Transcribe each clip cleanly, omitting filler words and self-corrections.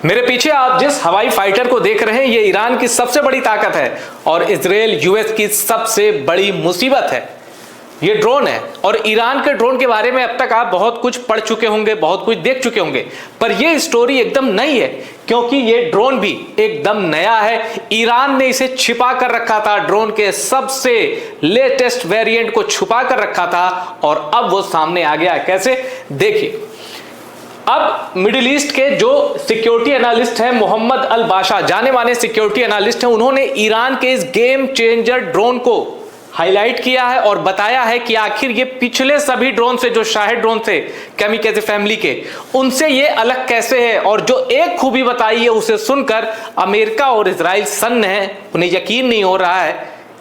मेरे पीछे आप जिस हवाई फाइटर को देख रहे हैं ये ईरान की सबसे बड़ी ताकत है और इजराइल यूएस की सबसे बड़ी मुसीबत है। ये ड्रोन है और ईरान के ड्रोन के बारे में अब तक आप बहुत कुछ पढ़ चुके होंगे, बहुत कुछ देख चुके होंगे, पर ये स्टोरी एकदम नई है क्योंकि ये ड्रोन भी एकदम नया है। ईरान ने इसे छिपा कर रखा था, ड्रोन के सबसे लेटेस्ट वेरिएंट को छुपा कर रखा था और अब वो सामने आ गया। कैसे? देखिए, अब मिडिल ईस्ट के जो सिक्योरिटी एनालिस्ट हैं मोहम्मद अल बाशा, जाने माने सिक्योरिटी एनालिस्ट हैं, उन्होंने ईरान के इस गेम चेंजर ड्रोन को हाईलाइट किया है और बताया है कि आखिर ये पिछले सभी ड्रोन से, जो शाहिद ड्रोन थे कैमिकाज़े फैमिली के, उनसे ये अलग कैसे है। और जो एक खूबी बताई है उसे सुनकर अमेरिका और इजराइल सन्न है। उन्हें यकीन नहीं हो रहा है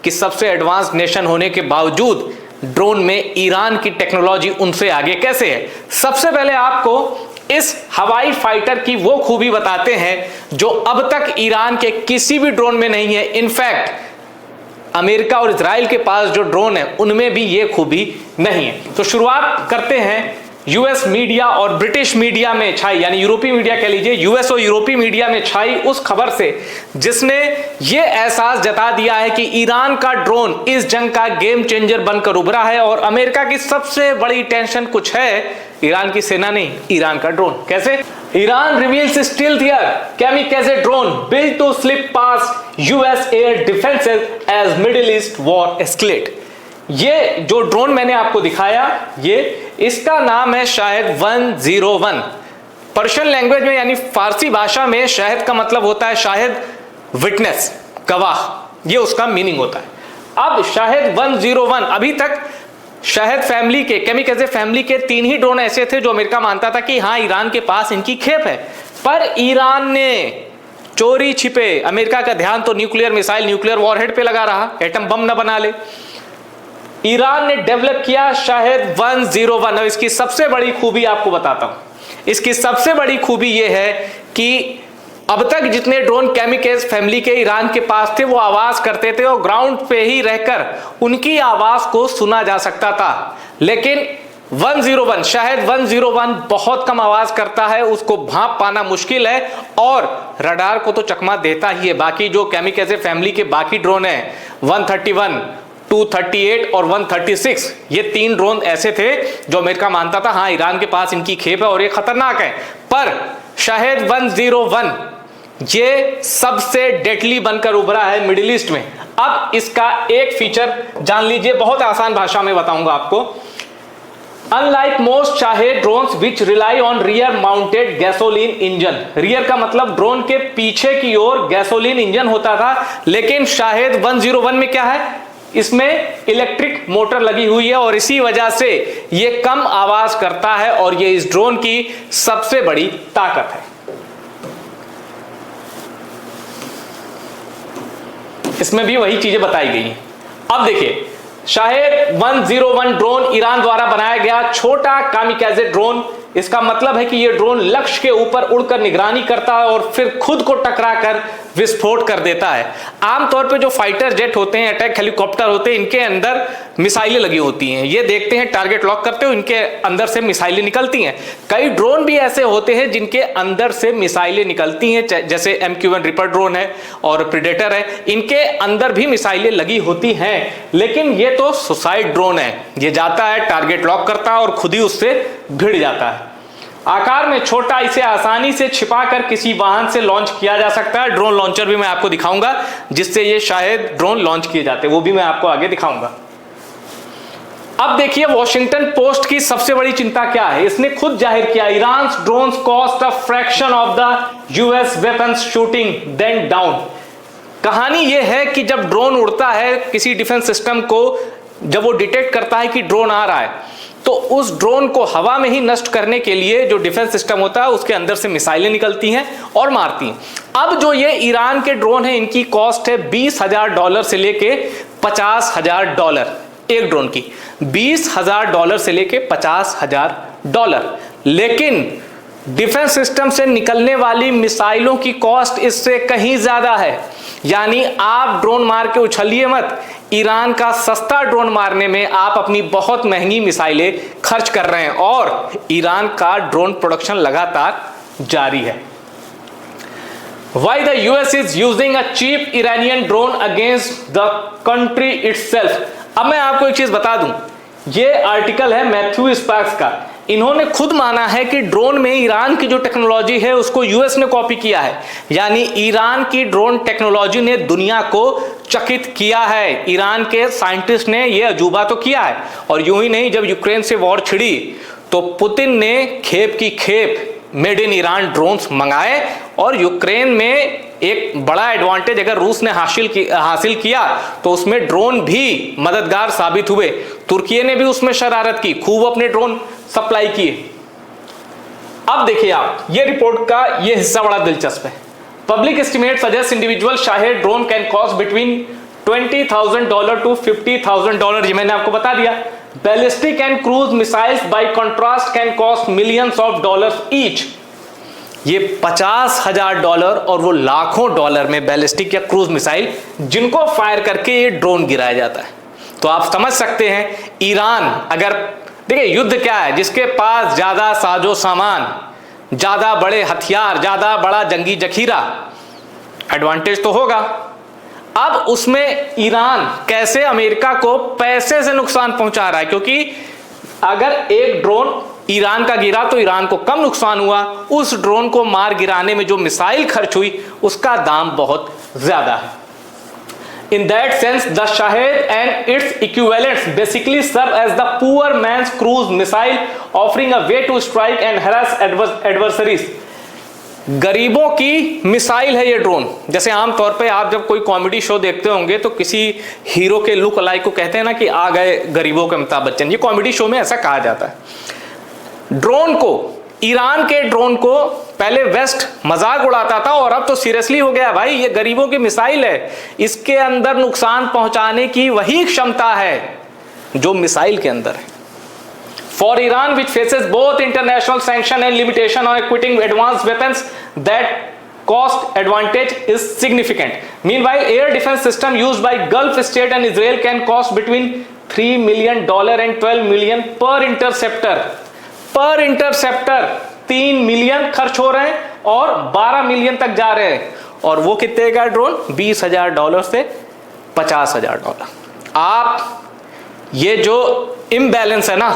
कि सबसे एडवांस नेशन होने के बावजूद ड्रोन में ईरान की टेक्नोलॉजी उनसे आगे कैसे है। सबसे पहले आपको इस हवाई फाइटर की वो खूबी बताते हैं जो अब तक ईरान के किसी भी ड्रोन में नहीं है। इनफैक्ट अमेरिका और इजराइल के पास जो ड्रोन है उनमें भी ये खूबी नहीं है। तो शुरुआत करते हैं यूएस मीडिया और ब्रिटिश मीडिया में छाई, यानी यूरोपीय मीडिया कह लीजिए, यूएस और यूरोपीय मीडिया में छाई उस खबर से जिसने ये एहसास जता दिया है कि ईरान का ड्रोन इस जंग का गेम चेंजर बनकर उभरा है और अमेरिका की सबसे बड़ी टेंशन कुछ है, ईरान की सेना नहीं, ईरान का ड्रोन। कैसे? Iran reveals stealth kamikaze drone built to slip past US air defences as Middle East war escalate. ये जो ड्रोन मैंने आपको दिखाया, इसका नाम है शाहिद 101। पर्शियन लैंग्वेज में यानी फारसी भाषा में शाहिद का मतलब होता है शाहिद विटनेस, गवाह, ये उसका मीनिंग होता है। अब शाहिद 101, अभी तक शाहिद फैमिली के, कैमिकाज़े फैमिली के 3 ही ड्रोन ऐसे थे जो अमेरिका मानता था कि हाँ ईरान के पास इनकी खेप है, पर ईरान ने चोरी छिपे, अमेरिका का ध्यान तो न्यूक्लियर मिसाइल, न्यूक्लियर वॉरहेड पे लगा रहा, एटम बम न बना ले। ईरान ने डेवलप किया शाहिद 101 और इसकी सबसे बड़ी खूबी आपको बताता हूं। इसकी सबसे बड़ी खूबी यह है कि अब तक जितने ड्रोन कैमिकाज़े फैमिली के ईरान के पास थे वो आवाज करते थे और ग्राउंड पे ही रहकर उनकी आवाज को सुना जा सकता था, लेकिन 101 शाहिद 101 बहुत कम आवाज करता है, उसको भांप पाना मुश्किल है और रडार को तो चकमा देता ही है। बाकी जो कैमिकाज़े फैमिली के बाकी ड्रोन है 131, 238 और 136, ये 3 ड्रोन ऐसे थे जो अमेरिका मानता था हाँ ईरान के पास इनकी खेप है और ये खतरनाक है, पर शाहिद 101 ये सबसे डेडली बनकर उभरा है मिडिल ईस्ट में। अब इसका एक फीचर जान लीजिए, बहुत आसान भाषा में बताऊंगा आपको। Unlike most Shahid drones which rely on rear mounted gasoline engine, rear का मतलब ड्रोन के पीछे की ओर गैसोलीन इंजन होता था, लेकिन शाहिद 101 में क्या है, इसमें इलेक्ट्रिक मोटर लगी हुई है और इसी वजह से यह कम आवाज करता है और यह इस ड्रोन की सबसे बड़ी ताकत है। इसमें भी वही चीजें बताई गई हैं। अब देखिए, शाहिद 101 ड्रोन ईरान द्वारा बनाया गया छोटा कामिकाज़े ड्रोन। इसका मतलब है कि यह ड्रोन लक्ष्य के ऊपर उड़कर निगरानी करता है और फिर खुद को टकराकर विस्फोट कर देता है। आमतौर पे जो फाइटर जेट होते हैं, अटैक हेलीकॉप्टर होते हैं, इनके अंदर मिसाइलें लगी होती हैं। ये देखते हैं टारगेट लॉक करते हो, इनके अंदर से मिसाइलें निकलती हैं। कई ड्रोन भी ऐसे होते हैं जिनके अंदर से मिसाइलें निकलती हैं, जैसे MQ-1 रिपर ड्रोन है और प्रेडेटर है, इनके अंदर भी मिसाइलें लगी होती हैं। लेकिन ये तो सुसाइड ड्रोन है, ये जाता है, टारगेट लॉक करता है और खुद ही उससे भिड़ जाता है। आकार में छोटा, इसे आसानी से छिपाकर किसी वाहन से लॉन्च किया जा सकता है। ड्रोन लॉन्चर भी मैं आपको दिखाऊंगा जिससे ये शायद ड्रोन लॉन्च किए जाते हैं, वो भी मैं आपको आगे दिखाऊंगा। अब देखिए, वॉशिंगटन पोस्ट की सबसे बड़ी चिंता क्या है, इसने खुद जाहिर किया, Iran drones cost a fraction of the US weapons shooting them down. कहानी यह है कि जब ड्रोन उड़ता है, किसी डिफेंस सिस्टम को जब वो डिटेक्ट करता है कि ड्रोन आ रहा है, तो उस ड्रोन को हवा में ही नष्ट करने के लिए जो डिफेंस सिस्टम होता है उसके अंदर से मिसाइलें निकलती हैं और मारती हैं। अब जो ये ईरान के ड्रोन है, इनकी कॉस्ट है $20,000 से लेके $50,000 एक ड्रोन की, $20,000 से लेके $50,000। लेकिन डिफेंस सिस्टम से निकलने वाली मिसाइलों की कॉस्ट इससे कहीं ज्यादा है। यानी आप ड्रोन मार के उछलिए मत, ईरान का सस्ता ड्रोन मारने में आप अपनी बहुत महंगी मिसाइलें खर्च कर रहे हैं और ईरान का ड्रोन प्रोडक्शन लगातार जारी है। Why the US is using a cheap Iranian drone against the country itself? अब मैं आपको एक चीज बता दूं, ये आर्टिकल है मैथ्यू स्पार्क्स का। इन्होंने खुद माना है कि ड्रोन में ईरान की जो टेक्नोलॉजी है उसको यूएस ने कॉपी किया है, यानी ईरान की ड्रोन टेक्नोलॉजी ने दुनिया को चकित किया है। ईरान के साइंटिस्ट ने यह अजूबा तो किया है। और यूं ही नहीं, जब यूक्रेन से वॉर छिड़ी तो पुतिन ने खेप की खेप मेड इन ईरान ड्रोन्स मंगाए और यूक्रेन में एक बड़ा एडवांटेज अगर रूस ने हासिल किया तो उसमें ड्रोन भी मददगार साबित हुए। तुर्की ने भी उसमें शरारत की, खूब अपने ड्रोन सप्लाई किए। अब देखिए आप, ये रिपोर्ट का ये हिस्सा बड़ा दिलचस्प है। Public estimate suggest individual Shahed drone can cost between $20,000 to $50,000। ये मैंने आपको बता दिया। Ballistic and cruise missiles bye contrast can cost millions of dollars each. ये $50,000 और वो लाखों डॉलर में बैलिस्टिक या क्रूज मिसाइल जिनको फायर करके ये ड्रोन गिराया जाता है। तो आप समझ सकते हैं ईरान, अगर देखिए युद्ध क्या है, जिसके पास ज्यादा साजो सामान, ज्यादा बड़े हथियार, ज्यादा बड़ा जंगी जखीरा, एडवांटेज तो होगा। अब उसमें ईरान कैसे अमेरिका को पैसे से नुकसान पहुंचा रहा है, क्योंकि अगर एक ड्रोन ईरान का गिरा तो ईरान को कम नुकसान हुआ, उस ड्रोन को मार गिराने में जो मिसाइल खर्च हुई उसका दाम बहुत ज्यादा है। In that sense, the Shahed and its equivalents basically serve as the poor man's cruise missile, offering a way to strike and harass adversaries. गरीबों की मिसाइल है ये ड्रोन। जैसे आमतौर पे आप जब कोई कॉमेडी शो देखते होंगे तो किसी हीरो के लुक अलाइक को कहते हैं ना कि आ गए गरीबों के अमिताभ बच्चन, ये कॉमेडी शो में ऐसा कहा जाता है। ड्रोन को, ईरान के ड्रोन को पहले वेस्ट मजाक उड़ाता था और अब तो सीरियसली हो गया, भाई ये गरीबों की मिसाइल है, इसके अंदर नुकसान पहुंचाने की वही क्षमता है जो मिसाइल के अंदर है। For Iran, which faces both international sanction and limitation on acquiring advanced weapons, that cost advantage is significant. Meanwhile, air defense system used by Gulf state and Israel can cost between $3 million and $12 million per interceptor. पर interceptor 3 million खर्च हो रहे हैं और 12 million तक जा रहे हैं। और वो कितने का ड्रोन? $20,000 से $50,000। आप ये जो इम्बैलेंस है ना,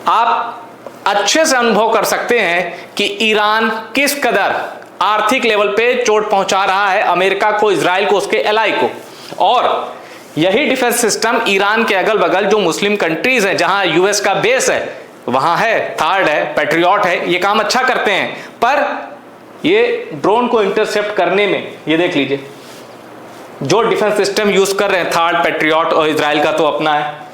आप अच्छे से अनुभव कर सकते हैं कि ईरान किस कदर आर्थिक लेवल पे चोट पहुंचा रहा है अमेरिका को, इजराइल को, उसके एलाई को। और यही डिफेंस सिस्टम ईरान के अगल बगल जो मुस्लिम कंट्रीज हैं, जहां यूएस का बेस है, वहां है, थार्ड है, पैट्रियट है, ये काम अच्छा करते हैं। पर ये ड्रोन को इंटरसेप्ट करने में, ये देख लीजिए जो डिफेंस सिस्टम यूज कर रहे हैं, थार्ड, पैट्रियट और इजराइल का तो अपना है,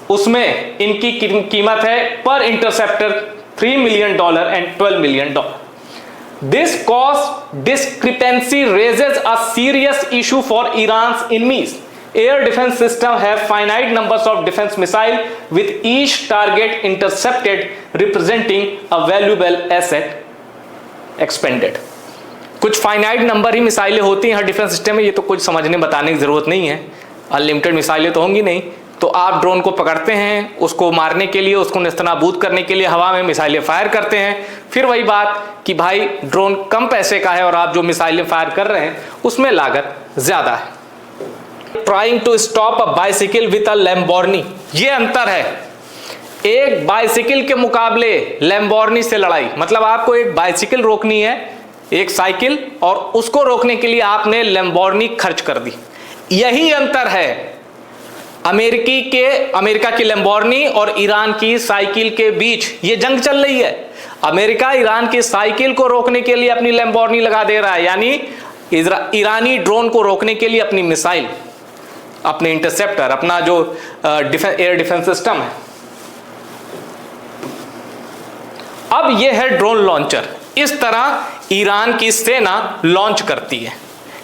उसमें इनकी कीमत है पर interceptor $3 million and $12 million। This cost discrepancy raises a serious issue for Iran's enemies. Air defense system have finite numbers of defense missile with each target intercepted representing a valuable asset expended। कुछ finite number ही मिसाइलें होती हैं हर defence system में, ये तो कुछ समझने बताने की जरूरत नहीं है। अनलिमिटेड मिसाइलें तो होंगी नहीं। तो आप ड्रोन को पकड़ते हैं, उसको मारने के लिए, उसको नेस्तनाबूद करने के लिए हवा में मिसाइलें फायर करते हैं। फिर वही बात कि भाई ड्रोन कम पैसे का है और आप जो मिसाइलें फायर कर रहे हैं उसमें लागत ज्यादा है। Trying to stop a bicycle with a Lamborghini, ये अंतर है। एक बाइसिकल के मुकाबले लैम्बोर्नी से लड़ाई, मतलब आपको एक बाइसिकल रोकनी है, एक साइकिल, और उसको रोकने के लिए आपने लैम्बोर्नी खर्च कर दी। यही अंतर है अमेरिका की लैम्बोर्नी और ईरान की साइकिल के बीच। ये जंग चल रही है। अमेरिका ईरान की साइकिल को रोकने के लिए अपनी लैम्बोर्नी लगा दे रहा है, यानी ईरानी ड्रोन को रोकने के लिए अपनी मिसाइल, अपने इंटरसेप्टर, अपना जो एयर डिफेंस सिस्टम है। अब यह है ड्रोन लॉन्चर। इस तरह ईरान की सेना लॉन्च करती है।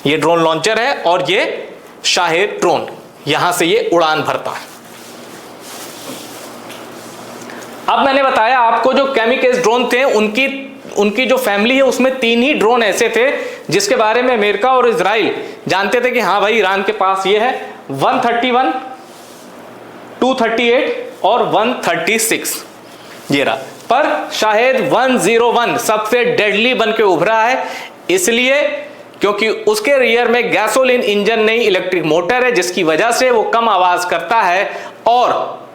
यह ड्रोन लॉन्चर है और यह शाहेद ड्रोन, यहां से ये उड़ान भरता है। अब मैंने बताया आपको जो कैमिकेज ड्रोन थे उनकी जो फैमिली है उसमें 3 ही ड्रोन ऐसे थे जिसके बारे में अमेरिका और इजराइल जानते थे कि हाँ भाई ईरान के पास ये है। 131, 238 और 136 ये रहा। पर शायद 101 सबसे डेडली बन के उभरा है, इसलिए क्योंकि उसके रियर में गैसोलीन इंजन नहीं इलेक्ट्रिक मोटर है, जिसकी वजह से वो कम आवाज करता है और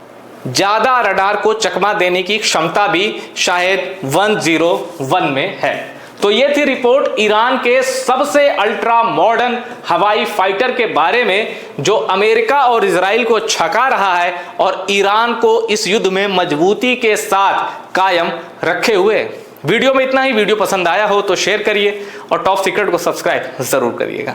ज्यादा रडार को चकमा देने की क्षमता भी शायद 101 में है। तो ये थी रिपोर्ट ईरान के सबसे अल्ट्रा मॉडर्न हवाई फाइटर के बारे में, जो अमेरिका और इजराइल को छका रहा है और ईरान को इस युद्ध में मजबूती के साथ कायम रखे हुए। वीडियो में इतना ही। वीडियो पसंद आया हो तो शेयर करिए और टॉप सीक्रेट को सब्सक्राइब जरूर करिएगा।